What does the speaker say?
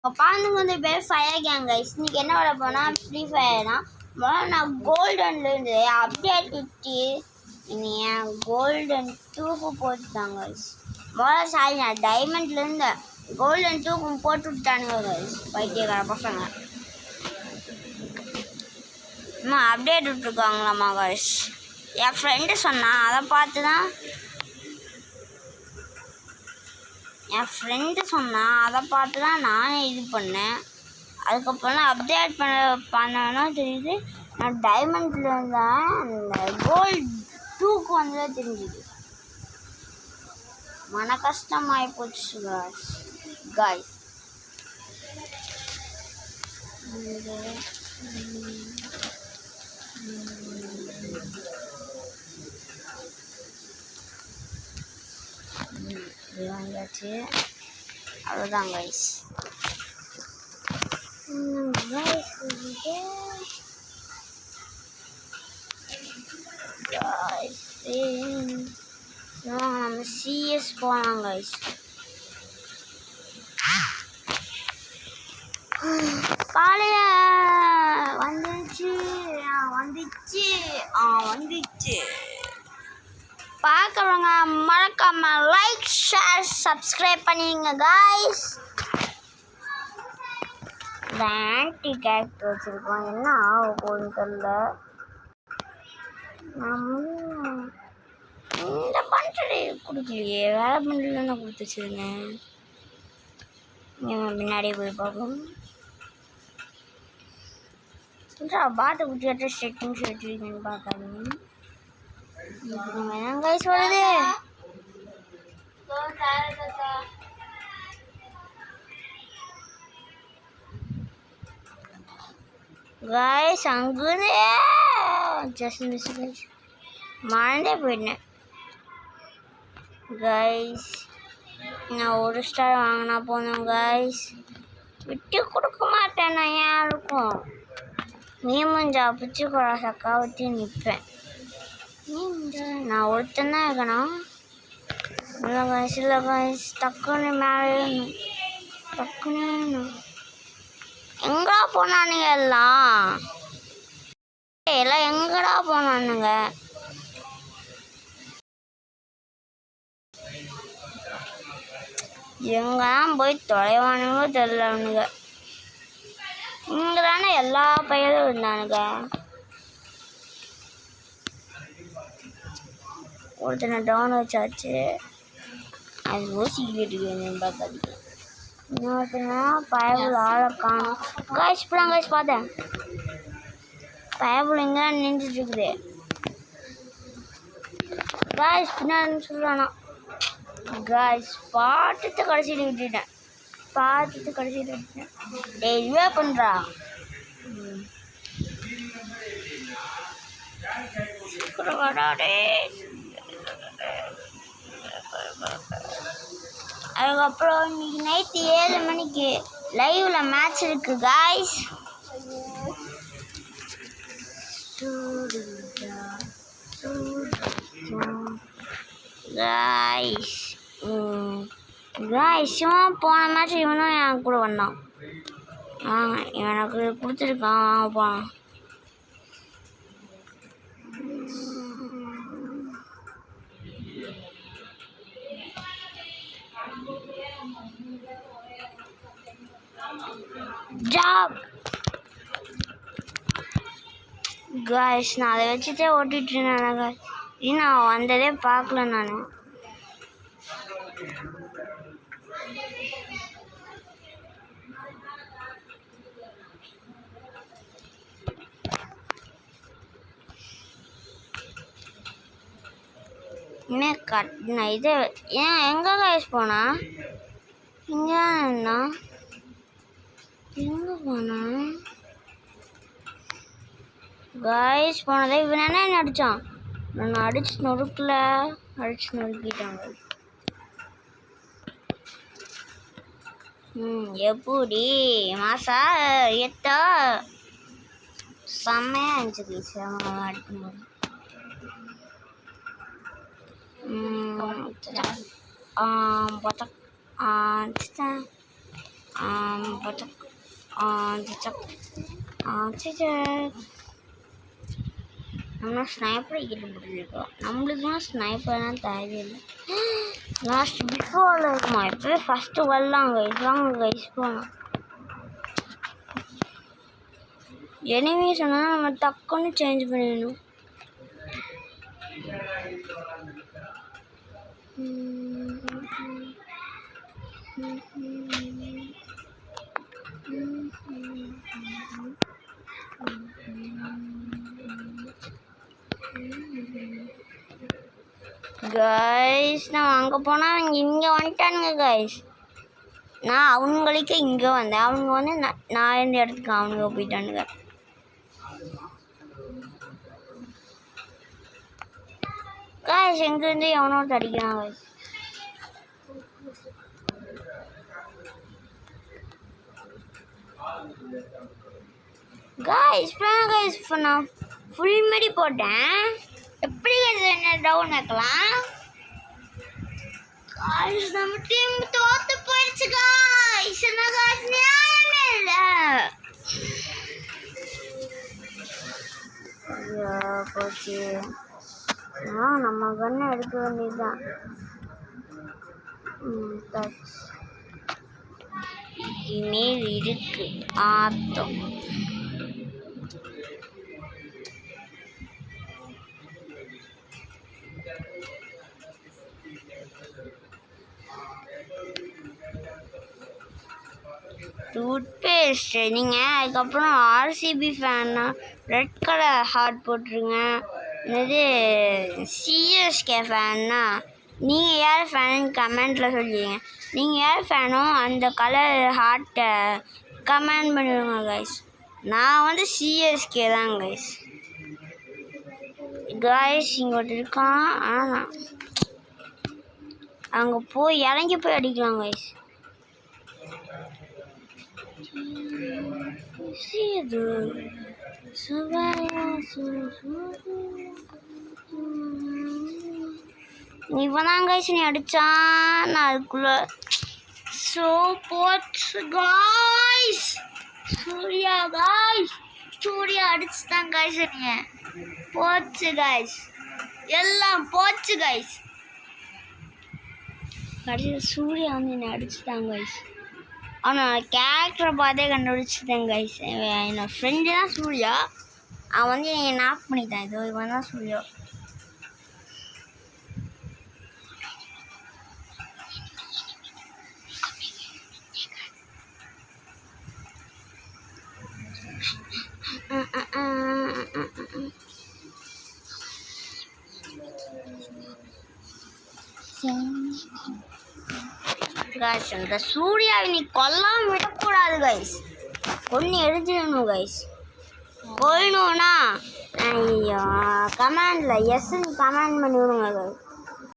பாருங்க வந்து பேர் ஃபயர் கேங் கைஸ். இன்னைக்கு என்ன விட போனால் ஃப்ரீ ஃபயர்னா நான் கோல்டன்லேருந்து அப்டேட் விட்டு என் கோல்டன் 2க்கு போட்டுட்டாங்க கைஸ். சாரி நான் டைமண்ட்லேருந்து கோல்டன் 2க்கு போட்டு விட்டானுங்க கைஸ். பைத்தியக்கார பசங்க அப்டேட் விட்டுருக்காங்களாம்மா கைஸ். என் ஃப்ரெண்டு சொன்னான், அதை பார்த்து தான் நானே இது பண்ணேன். அதுக்கப்புறம் அப்டேட் பண்ணனா தெரியுது நான் டைமண்டில் இருந்தேன், அந்த கோல்டு 2க்கு வந்ததே தெரிஞ்சுது. மன கஷ்டமாகி போச்சு காய்ஸ். வாங்கியாச்சு, அவ்வளோதான் கைஸ். நம்ம சிஎஸ் போகலாம் கைஸ். காலைய வந்துச்சு பார்க்குறவங்க மறக்காம லைக் ஷேர் சப்ஸ்கிரைப் பண்ணிடுங்க கைஸ். ஆன்டி கேரக்டர் வச்சுருக்கோம், என்ன ஆக போகுதுன்னு தெரியல. இந்த பண்றது கொடுக்கலையே, வேலை பண்ணலன்னு கொடுத்து வச்சுருங்க. முன்னாடியே போய் பார்ப்போம். பாட்டை குட்டியாட்ட செட்டிங்ஸ் வச்சுருக்கேன்னு பார்க்காதீங்க. கைஸ் வருது கைஸ். அங்குதே ஜஸ்ட் மிஸ் கைஸ், மறந்தே போயிட்டேன் கைஸ். நான் ஒரு ஸ்டார் வாங்கினா போனோம் கைஸ், விட்டு கொடுக்க மாட்டேன் நான் யாருக்கும். நீ முஞ்சா பிச்சு கூட சக்கா ஊற்றி நிற்பேன். நீ முஞ்சா நான் ஒருத்தன் தான் இருக்கணும். இல்லை கைஸ் டக்குன்னு மேலே டக்குன்னு எங்கடா போனானுங்க எல்லாம் எங்கடா போனானுங்க? எங்கதான் போய் தொலைவானுங்களோ தெரியல. அவனுங்க இங்கே தானே எல்லா பையனும் இருந்தானுங்க. ஒருத்தனை டவுன் வச்சாச்சு, அது யோசிக்கிட்டு இருக்கேன் பார்க்காதீங்க. இன்னொருத்தனா பயபுல் ஆளை காணும் காய்ச்சி இப்போலாம் காய்ச்சி பார்த்தேன். பயபுல் இங்கே நின்றுட்டுருக்குது காய்ச்சி பின்னாடி சொல்கிறானா காய்ஸ். பாட்டத்தை கடைசியில் விட்டுட்டேன். இதுவே பண்ணுறா அதுக்கப்புறம் இன்னைக்கு நைட்டு 7 மணிக்கு லைவ்ல மேட்ச் இருக்கு காய்ஸ். இவன் போன மேட்ச் இவனும் என் கூட வந்தான். எனக்கு கொடுத்துருக்கான் போனான். ஜாப் காய்ஸ், நான் அதை வச்சுட்டே ஓட்டிட்டு இருந்தேன். நான் வந்ததே பார்க்கல. நான் இது ஏன் எங்கே காய்ஸ் போனா? இங்கே என்ன எங்கே போனா காய்ஸ்? போனதே இவன் என்ன அடித்தான். நான் அடிச்சு நொறுக்கிட்டாங்க. எப்படி மாசா எட்டா செம்மையாக இருந்துச்சு அடிக்கும்போது. பார்த்தா நம்ம ஸ்னைப்பர் அடிக்கிட்டு நம்மளுக்குலாம் ஸ்னைப்பர்லாம் தேவையில்லை. லாஸ்ட் பிஃபோரில் இருக்குமா இப்போ ஃபஸ்ட்டு வரலாம் கைஸ். வாங்க கைஸ் போகலாம். எனிமி சொன்னால் நம்ம டக்குன்னு சேஞ்ச் பண்ணிடணும். கைஸ் நான் அங்கே போனால் அவங்க இங்கே வந்துட்டானுங்க கைஸ். நான் அவங்களுக்கு இங்கே வந்தேன், அவங்க வந்து நான் இருந்த இடத்துக்கு அவனுங்க போயிட்டானுங்க. கைஸ் எங்கேருந்து எவனோ அடிக்கிறான் கைஸ். கைஸ் இப்போ நான் ஃபுல் மாரி போட்டேன். எப்படி என்ன டவுன் ஆக்கலாம்? கைஸ் நம்ம டீம் தோத்து போயிடுச்சு கைஸ். என்ன கைஸ் நியாயமே இல்லை. போச்சு. நம்ம கண்ணை எடுக்க வேண்டியதுதான். இனிமேல் இருக்கு ஆத்தம். டூத்பேஸ்ட் நீங்கள் அதுக்கப்புறம் ஆர்சிபி ஃபேன்னா ரெட் கலர் ஹார்ட் போட்டுருங்க. இது சிஎஸ்கே ஃபேன்னா நீங்கள் யார் ஃபேனுன்னு கமெண்ட்டில் சொல்லிடுங்க. நீங்கள் யார் ஃபேனோ அந்த கலர் ஹார்ட்டை கமெண்ட் பண்ணிவிடுங்க கைஸ். நான் வந்து சிஎஸ்கே தான் கைஸ். கைஸ் இங்கே ஒருத்தர் இருக்கான். ஆனால் அங்கே போய் இறங்கி போய் அடிக்கலாம் கைஸ். இவன் தான் கைஸ் நீ அடிச்சான். நான் அதுக்குள்ள போச்சு கைஸ். சூர்யா அடிச்சுதான் கைஸ். நீ போச்சு கைஸ், எல்லாம் போச்சு கைஸ். கடைசியில் சூர்யா வந்து என்னை அடிச்சுட்டான் கைஸ். அவன் கேரக்டரை பார்த்தே கண்டுபிடிச்சிட்டேன் கைஸ். என்னோட ஃப்ரெண்டு தான் சூர்யா. அவன் வந்து என்னை நாக் பண்ணிட்டான். இதோ இவன் தான் சூர்யா. கைஸ் அந்த சூர்யாவை நீ கொல்லாம விடக்கூடாது கைஸ். ஒன்று எழுதிடணும் கைஸ். கொல்லணும்னா ஐயோ கமெண்டில் எஸ்ன்னு கமெண்ட் பண்ணி விடுங்க கைஸ்.